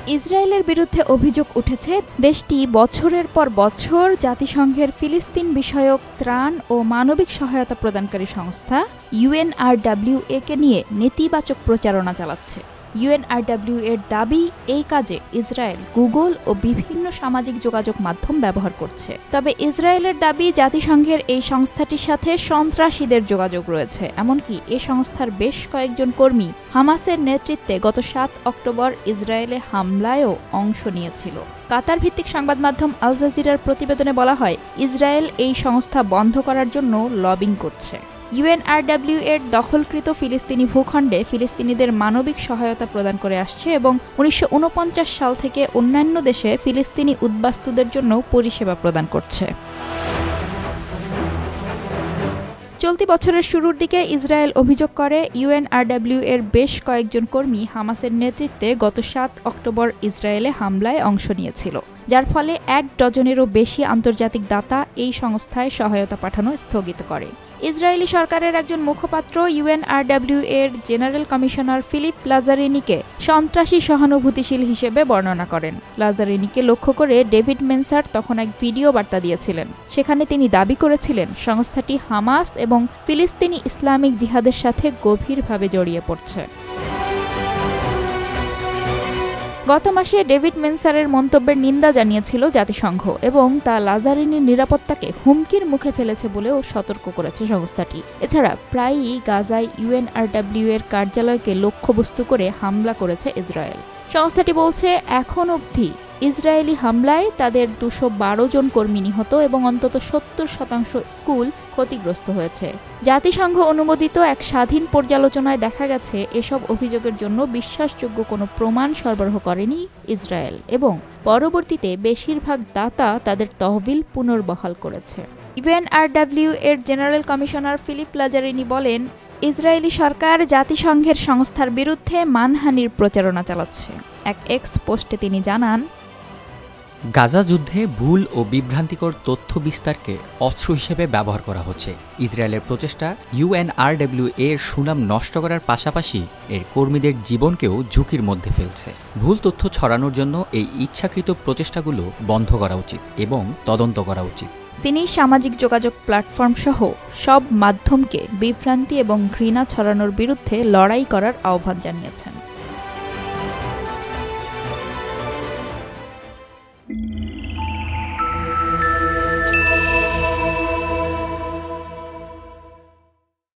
ইসরায়েলের বিরুদ্ধে অভিযোগ উঠেছে দেশটি বছরের পর বছর জাতিসংঘের ফিলিস্তিন বিষয়ক ত্রাণ ও মানবিক সহায়তা প্রদানকারী সংস্থা UNRWA-কে নিয়ে নেতিবাচক প্রচারণা চালাচ্ছে। UNRWA এর দাবি, এই কাজে ইসরায়েল গুগল ও বিভিন্ন সামাজিক যোগাযোগ মাধ্যম ব্যবহার করছে। তবে ইসরায়েলের দাবি, জাতিসংঘের এই সংস্থাটির সাথে সন্ত্রাসীদের যোগাযোগ রয়েছে। এমনকি এ সংস্থার বেশ কয়েকজন কর্মী হামাসের নেতৃত্বে গত 7 অক্টোবর ইসরায়েলে হামলায়ও অংশ নিয়েছিল। কাতার ভিত্তিক সংবাদ মাধ্যম আল জাজিরার প্রতিবেদনে বলা হয়, ইসরায়েল এই সংস্থা বন্ধ করার জন্য লবিং করছে। UNRWA এর দখলকৃত ফিলিস্তিনি ভূখণ্ডে ফিলিস্তিনিদের মানবিক সহায়তা প্রদান করে আসছে এবং 1949 সাল থেকে অন্যান্য দেশে ফিলিস্তিনি উদ্বাস্তুদের জন্য পরিষেবা প্রদান করছে। চলতি বছরের শুরুর দিকে ইসরায়েল অভিযোগ করে, UNRWA এর বেশ কয়েকজন কর্মী হামাসের নেতৃত্বে গত 7 অক্টোবর ইসরায়েলে হামলায় অংশ নিয়েছিল, যার ফলে 1 ডজনেরও বেশি আন্তর্জাতিক দাতা এই সংস্থায় সহায়তা পাঠানো স্থগিত করে। ইসরায়েলি সরকারের একজন মুখপাত্র UNRWA এর জেনারেল কমিশনার ফিলিপ লাজারিনিকে সন্ত্রাসী সহানুভূতিশীল হিসেবে বর্ণনা করেন। লাজারিনিকে লক্ষ্য করে ডেভিড মেনসার তখন এক ভিডিও বার্তা দিয়েছিলেন। সেখানে তিনি দাবি করেছিলেন সংস্থাটি হামাস এবং ফিলিস্তিনি ইসলামিক জিহাদের সাথে গভীরভাবে জড়িয়ে পড়ছে। গত মাসে ডেভিড মেনসারের মন্তব্যের নিন্দা জানিয়েছিল জাতিসংঘ এবং তা লাজারিনির নিরাপত্তাকে হুমকির মুখে ফেলেছে বলেও সতর্ক করেছে সংস্থাটি। এছাড়া প্রায়ই গাজায় UNRWA এর কার্যালয়কে লক্ষ্যবস্তু করে হামলা করেছে ইসরায়েল। সংস্থাটি বলছে, এখন অবধি ইসরায়েলি হামলায় তাদের 212 জন কর্মী নিহত এবং অন্তত 70% স্কুল ক্ষতিগ্রস্ত হয়েছে। জাতিসংঘ অনুমোদিত এক স্বাধীন পর্যালোচনায় দেখা গেছে, এসব অভিযোগের জন্য বিশ্বাসযোগ্য কোনো প্রমাণ সরবরাহ করেনি ইসরায়েল এবং পরবর্তীতে বেশিরভাগ দাতা তাদের তহবিল পুনর্বহাল করেছে। UNRWA এর জেনারেল কমিশনার ফিলিপ লাজারিনি বলেন, ইসরায়েলি সরকার জাতিসংঘের সংস্থার বিরুদ্ধে মানহানির প্রচারণা চালাচ্ছে। এক এক্স পোস্টে তিনি জানান, গাজা যুদ্ধে ভুল ও বিভ্রান্তিকর তথ্য বিস্তারকে অস্ত্র হিসেবে ব্যবহার করা হচ্ছে। ইসরায়েলের প্রচেষ্টা UNRWA এর সুনাম নষ্ট করার পাশাপাশি এর কর্মীদের জীবনকেও ঝুঁকির মধ্যে ফেলছে। ভুল তথ্য ছড়ানোর জন্য এই ইচ্ছাকৃত প্রচেষ্টাগুলো বন্ধ করা উচিত এবং তদন্ত করা উচিত। তিনি সামাজিক যোগাযোগ প্ল্যাটফর্ম সহ সব মাধ্যমকে বিভ্রান্তি এবং ঘৃণা ছড়ানোর বিরুদ্ধে লড়াই করার আহ্বান জানিয়েছেন।